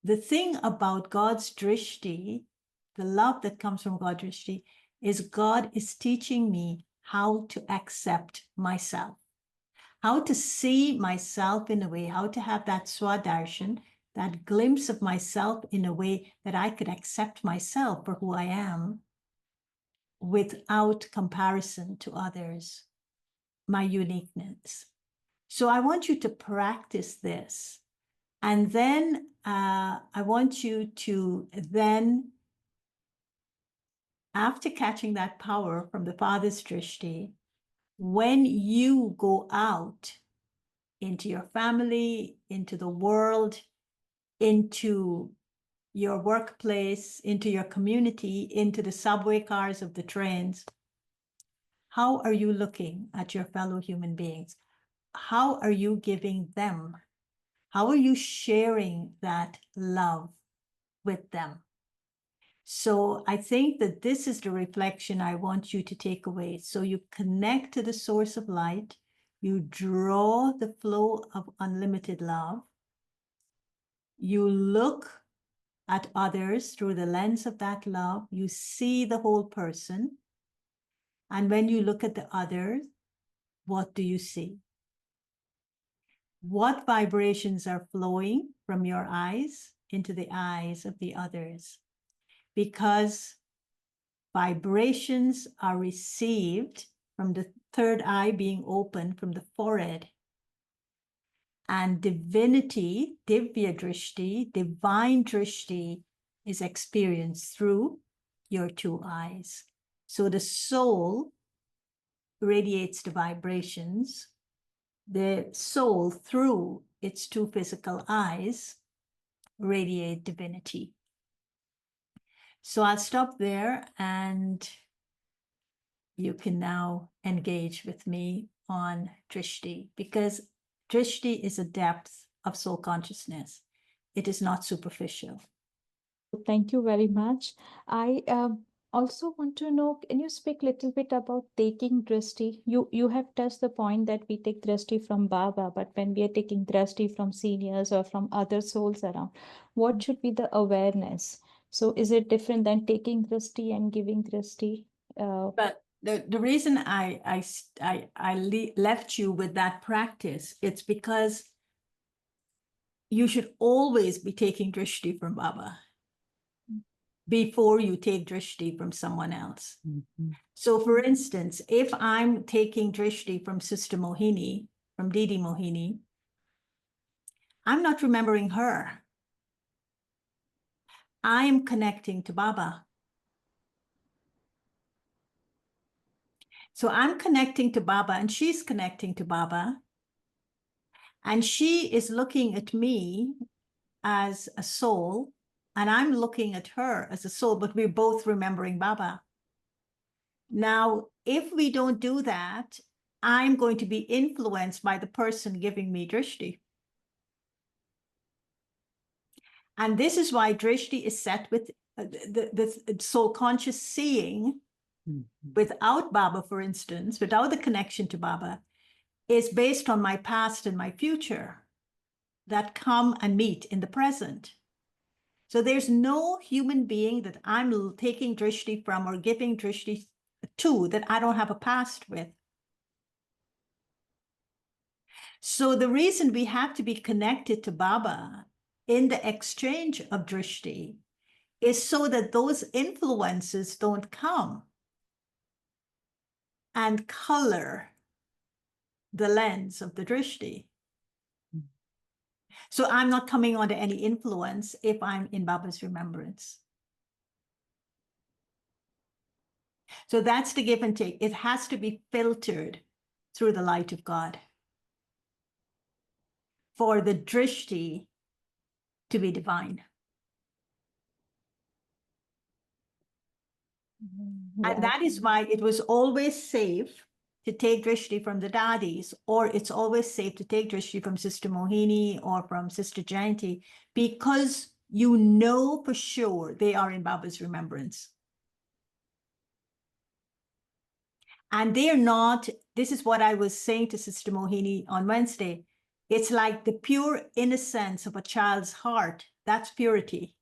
the thing about God's drishti, the love that comes from God's drishti, is God is teaching me how to accept myself, how to see myself in a way, how to have that swadarshan, that glimpse of myself in a way that I could accept myself for who I am without comparison to others, my uniqueness. So I want you to practice this. And then I want you to then, after catching that power from the Father's drishti, when you go out into your family, into the world, into your workplace, into your community, into the subway cars of the trains, how are you looking at your fellow human beings? How are you giving them? How are you sharing that love with them? So I think that this is the reflection I want you to take away. So you connect to the source of light, you draw the flow of unlimited love, you look at others through the lens of that love, you see the whole person. And when you look at the others, what do you see? What vibrations are flowing from your eyes into the eyes of the others? Because vibrations are received from the third eye being open from the forehead. And divinity, Divya Drishti, divine Drishti, is experienced through your two eyes. So the soul radiates the vibrations. The soul, through its two physical eyes, radiate divinity. So I'll stop there and you can now engage with me on Drishti, because Drishti is a depth of soul consciousness. It is not superficial. Thank you very much. I also want to know, can you speak a little bit about taking drishti? You have touched the point that we take drishti from Baba, but when we are taking drishti from seniors or from other souls around, what should be the awareness? So is it different than taking drishti and giving drishti? But the reason left you with that practice, it's because you should always be taking drishti from Baba before you take drishti from someone else. Mm-hmm. So for instance, if I'm taking drishti from Sister Mohini, from Didi Mohini, I'm not remembering her. I'm connecting to Baba. So I'm connecting to Baba and she's connecting to Baba. And she is looking at me as a soul, and I'm looking at her as a soul, but we're both remembering Baba. Now, if we don't do that, I'm going to be influenced by the person giving me drishti. And this is why drishti is set with the soul conscious seeing without Baba, for instance, without the connection to Baba, is based on my past and my future that come and meet in the present. So there's no human being that I'm taking drishti from or giving drishti to that I don't have a past with. So the reason we have to be connected to Baba in the exchange of drishti is so that those influences don't come and color the lens of the drishti. So I'm not coming under any influence if I'm in Baba's remembrance. So that's the give and take. It has to be filtered through the light of God for the drishti to be divine. Yeah. And that is why it was always safe to take drishti from the daddies, or it's always safe to take drishti from Sister Mohini or from Sister Jayanti, because you know for sure they are in Baba's remembrance. And they are not, this is what I was saying to Sister Mohini on Wednesday. It's like the pure innocence of a child's heart. That's purity.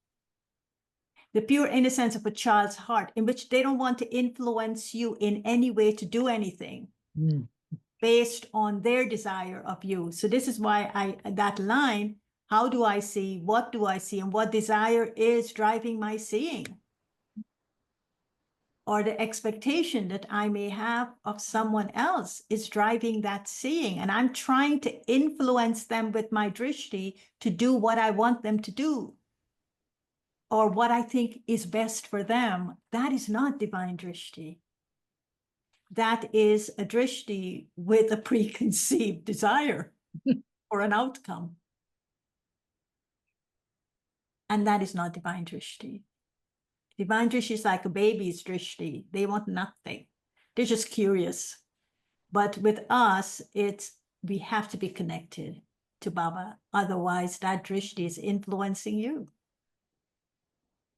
The pure innocence of a child's heart, in which they don't want to influence you in any way to do anything based on their desire of you. So this is why that line, how do I see, what do I see, and what desire is driving my seeing? Or the expectation that I may have of someone else is driving that seeing. And I'm trying to influence them with my drishti to do what I want them to do, or what I think is best for them. That is not divine drishti. that is a drishti with a preconceived desire for an outcome. And that is not divine drishti. Divine drishti is like a baby's drishti. They want nothing. They're just curious. But with us, we have to be connected to Baba. Otherwise, that drishti is influencing you.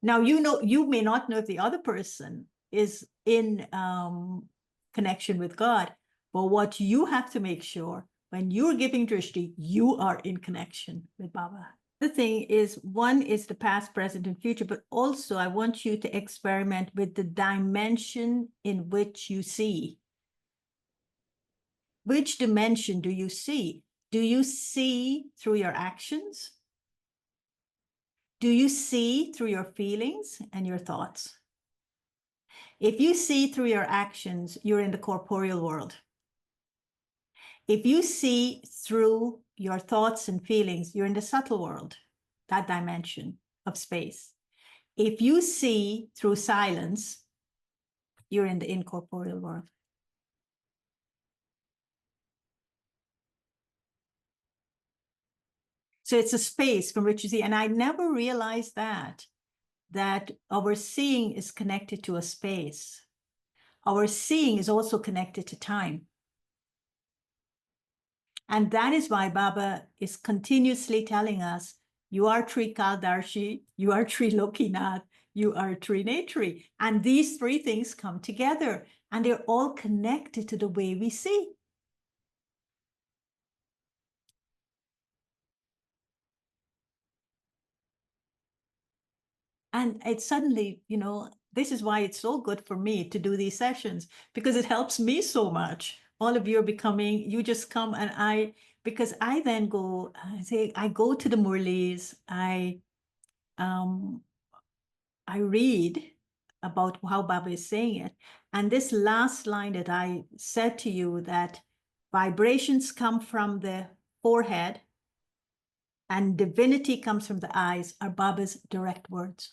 Now, you may not know if the other person is in connection with God, but what you have to make sure when you're giving drishti, you are in connection with Baba. The thing is, one is the past, present, and future, but also I want you to experiment with the dimension in which you see. Which dimension do you see? Do you see through your actions? Do you see through your feelings and your thoughts? If you see through your actions, you're in the corporeal world. If you see through your thoughts and feelings, you're in the subtle world, that dimension of space. If you see through silence, you're in the incorporeal world. So it's a space from which you see, and I never realized that our seeing is connected to a space. Our seeing is also connected to time. And that is why Baba is continuously telling us, you are Trikaldarshi, you are Trilokinath, you are Trinetri. And these three things come together and they're all connected to the way we see. And it suddenly, this is why it's so good for me to do these sessions, because it helps me so much. All of you are becoming, you just come and because I then go, I go to the Murlis, I read about how Baba is saying it. And this last line that I said to you, that vibrations come from the forehead and divinity comes from the eyes, are Baba's direct words.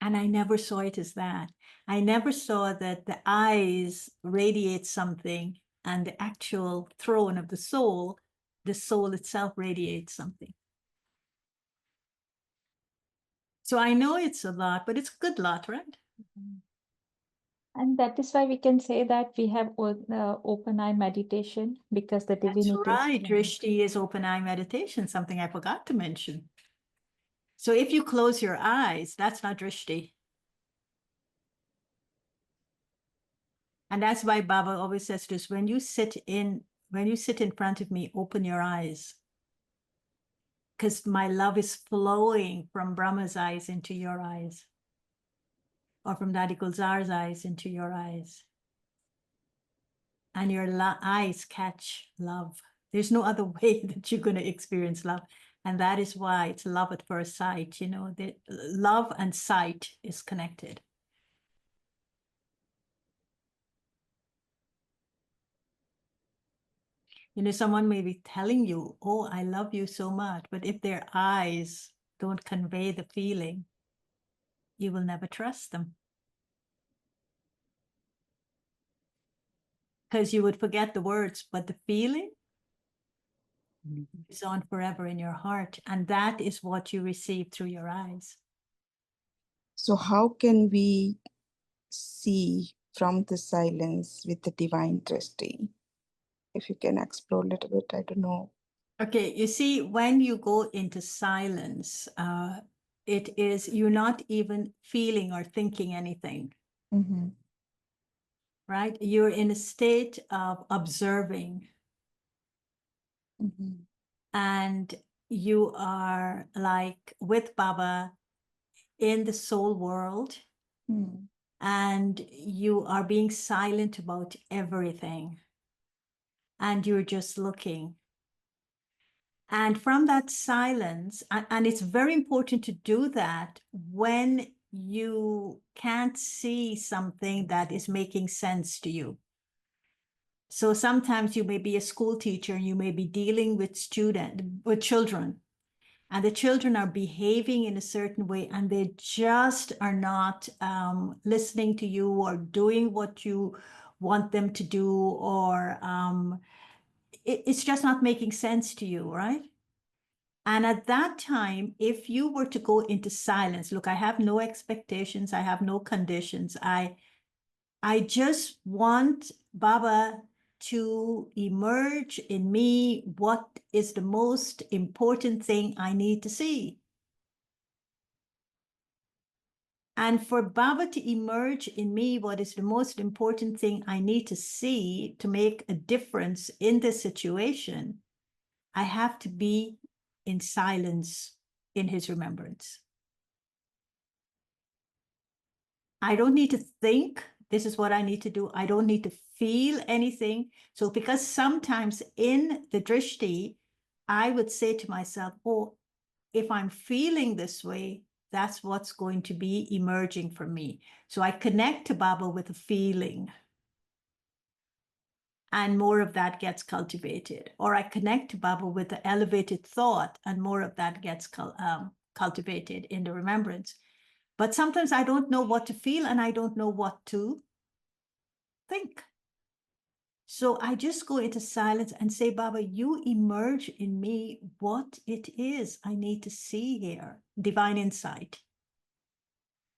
And I never saw it as that. I never saw that the eyes radiate something and the actual throne of the soul itself radiates something. So I know it's a lot, but it's a good lot, right? And that is why we can say that we have open eye meditation, because the divinity That's right. is Drishti is open eye meditation, something I forgot to mention. So if you close your eyes, that's not drishti. And that's why Baba always says to us, when you sit in front of me, open your eyes. Because my love is flowing from Brahma's eyes into your eyes. Or from Daddy Gulzar's eyes into your eyes. And your eyes catch love. There's no other way that you're going to experience love. And that is why it's love at first sight. The love and sight is connected. Someone may be telling you, oh, I love you so much. But if their eyes don't convey the feeling, you will never trust them. Because you would forget the words, but the feeling is on forever in your heart. And that is what you receive through your eyes. So how can we see from the silence with the divine drishti? If you can explore a little bit, I don't know. Okay, you see, when you go into silence, you're not even feeling or thinking anything. Mm-hmm. Right? You're in a state of observing. Mm-hmm. And you are like with Baba in the soul world. Mm. And you are being silent about everything. And you're just looking. And from that silence, and it's very important to do that when you can't see something that is making sense to you. So sometimes you may be a school teacher and you may be dealing with children, and the children are behaving in a certain way, and they just are not listening to you or doing what you want them to do, or it's just not making sense to you, right? And at that time, if you were to go into silence, look, I have no expectations, I have no conditions. I just want Baba to emerge in me what is the most important thing I need to see. And for Baba to emerge in me what is the most important thing I need to see to make a difference in this situation, I have to be in silence in his remembrance. I don't need to think, this is what I need to do. I don't need to feel anything. So because sometimes in the drishti, I would say to myself, oh, if I'm feeling this way, that's what's going to be emerging for me. So I connect to Baba with a feeling, and more of that gets cultivated. Or I connect to Baba with the elevated thought, and more of that gets cultivated in the remembrance. But sometimes I don't know what to feel, and I don't know what to think. So I just go into silence and say, Baba, you emerge in me what it is I need to see here, divine insight.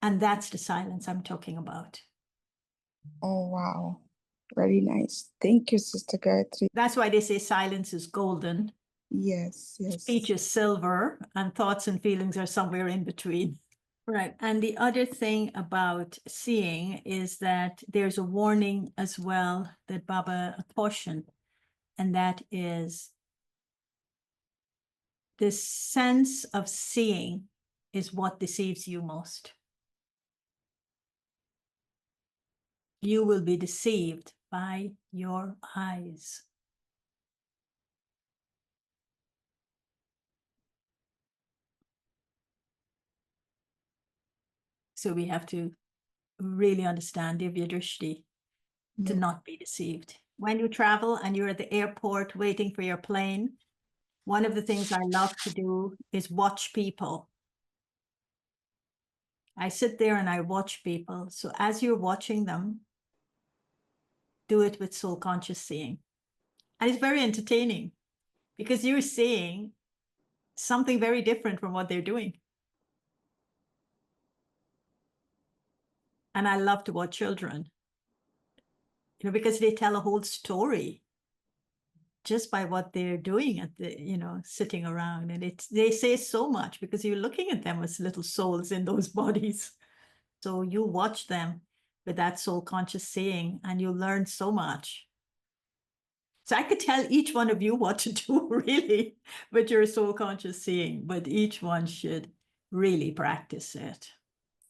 And that's the silence I'm talking about. Oh, wow. Very nice. Thank you, Sister Gayatri. That's why they say silence is golden, Yes, yes. speech is silver, and thoughts and feelings are somewhere in between. Right. And the other thing about seeing is that there's a warning as well, that Baba, a caution, and that is this sense of seeing is what deceives you most. You will be deceived by your eyes. So we have to really understand Divya Drishti to Yeah. not be deceived. When you travel and you're at the airport waiting for your plane, one of the things I love to do is watch people. I sit there and I watch people. So as you're watching them, do it with soul conscious seeing. And it's very entertaining because you're seeing something very different from what they're doing. And I love to watch children, because they tell a whole story just by what they're doing at the, sitting around. And they say so much because you're looking at them as little souls in those bodies. So you watch them with that soul conscious seeing and you learn so much. So I could tell each one of you what to do really with your soul conscious seeing, but each one should really practice it.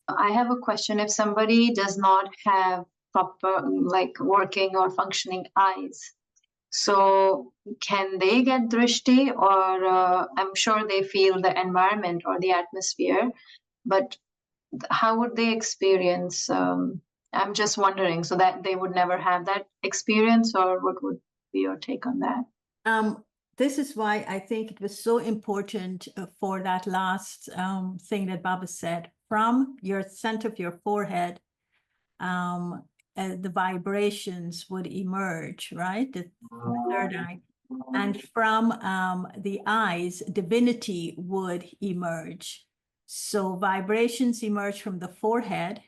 I have a question. If somebody does not have proper, like working or functioning eyes, so can they get drishti, or I'm sure they feel the environment or the atmosphere, but how would they experience? I'm just wondering, so that they would never have that experience, or what would be your take on that? This is why I think it was so important for that last thing that Baba said, from your center of your forehead, the vibrations would emerge, right? The third eye. And from the eyes, divinity would emerge. So vibrations emerge from the forehead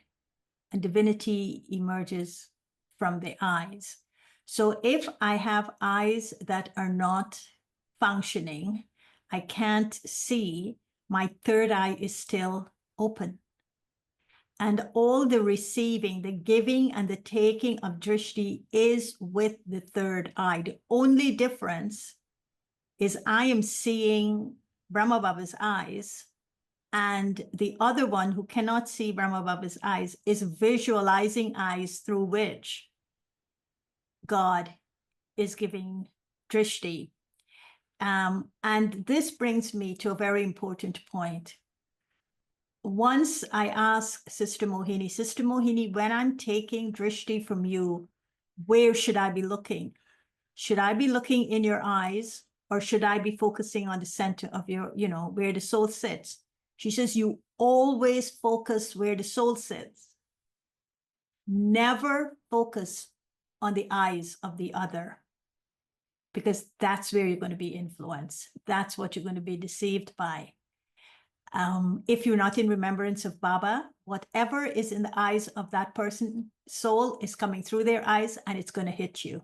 and divinity emerges from the eyes. So if I have eyes that are not functioning, I can't see, my third eye is still open. And all the receiving, the giving and the taking of drishti is with the third eye. The only difference is I am seeing Brahma Baba's eyes, and the other one who cannot see Brahma Baba's eyes is visualizing eyes through which God is giving drishti. And this brings me to a very important point. Once I asked Sister Mohini, when I'm taking drishti from you, where should I be looking? Should I be looking in your eyes, Or should I be focusing on the center of your, where the soul sits? She says, you always focus where the soul sits. Never focus on the eyes of the other, because that's where you're going to be influenced. That's what you're going to be deceived by. If you're not in remembrance of Baba, whatever is in the eyes of that person, soul is coming through their eyes and it's going to hit you.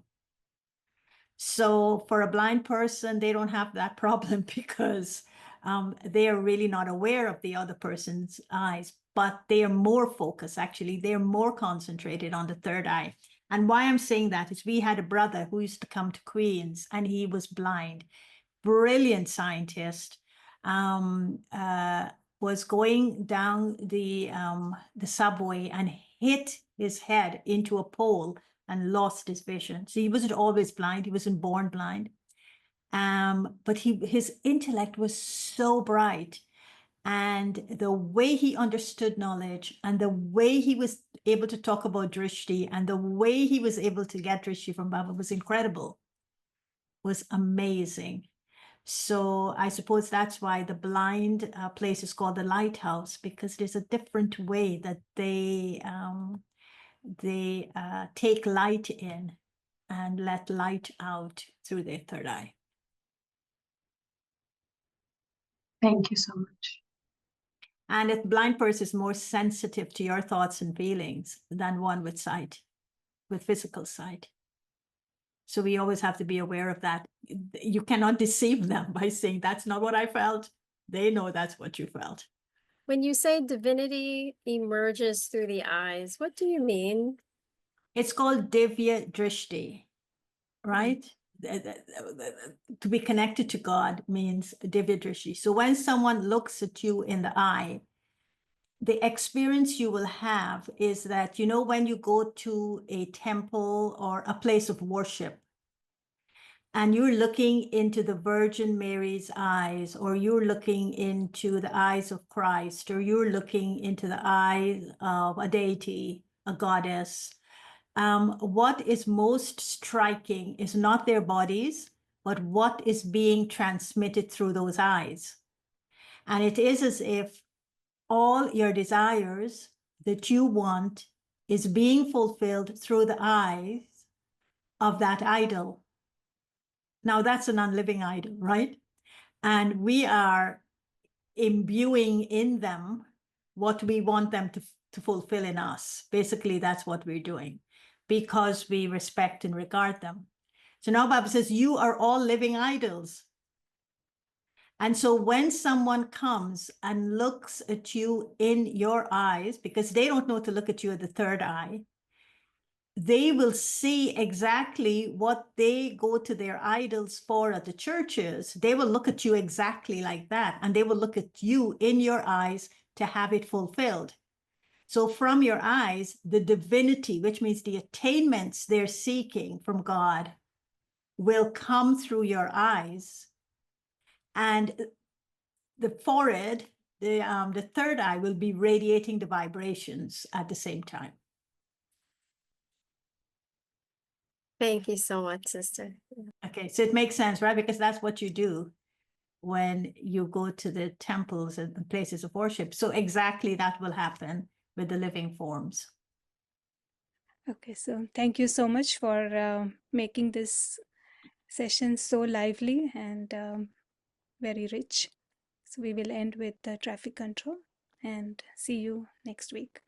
So for a blind person, they don't have that problem because they are really not aware of the other person's eyes, but they are more focused, actually. They're more concentrated on the third eye. And why I'm saying that is we had a brother who used to come to Queens and he was blind, brilliant scientist, was going down the subway and hit his head into a pole and lost his vision. So he wasn't always blind. He wasn't born blind. But his intellect was so bright. And the way he understood knowledge and the way he was able to talk about Drishti and the way he was able to get Drishti from Baba was incredible, was amazing. So I suppose that's why the blind place is called the lighthouse, because there's a different way that they take light in and let light out through their third eye. Thank you so much. And a blind person is more sensitive to your thoughts and feelings than one with sight, with physical sight. So we always have to be aware of that. You cannot deceive them by saying, that's not what I felt. They know that's what you felt. When you say divinity emerges through the eyes, what do you mean? It's called Divya Drishti, right? To be connected to God means Divya Drishti. So when someone looks at you in the eye, the experience you will have is that, when you go to a temple or a place of worship, and you're looking into the Virgin Mary's eyes, or you're looking into the eyes of Christ, or you're looking into the eyes of a deity, a goddess, what is most striking is not their bodies, but what is being transmitted through those eyes. And it is as if all your desires that you want is being fulfilled through the eyes of that idol. Now, that's an unliving idol, right? And we are imbuing in them what we want them to fulfill in us. Basically, that's what we're doing, because we respect and regard them. So now Baba says, you are all living idols. And so when someone comes and looks at you in your eyes, because they don't know to look at you at the third eye, they will see exactly what they go to their idols for at the churches. They will look at you exactly like that, and they will look at you in your eyes to have it fulfilled. So from your eyes, the divinity, which means the attainments they're seeking from God, will come through your eyes. And the forehead, the third eye, will be radiating the vibrations at the same time. Thank you so much, sister. Okay, so it makes sense, right? Because that's what you do when you go to the temples and places of worship. So exactly that will happen with the living forms. Okay, so thank you so much for making this session so lively and very rich. So we will end with the traffic control and see you next week.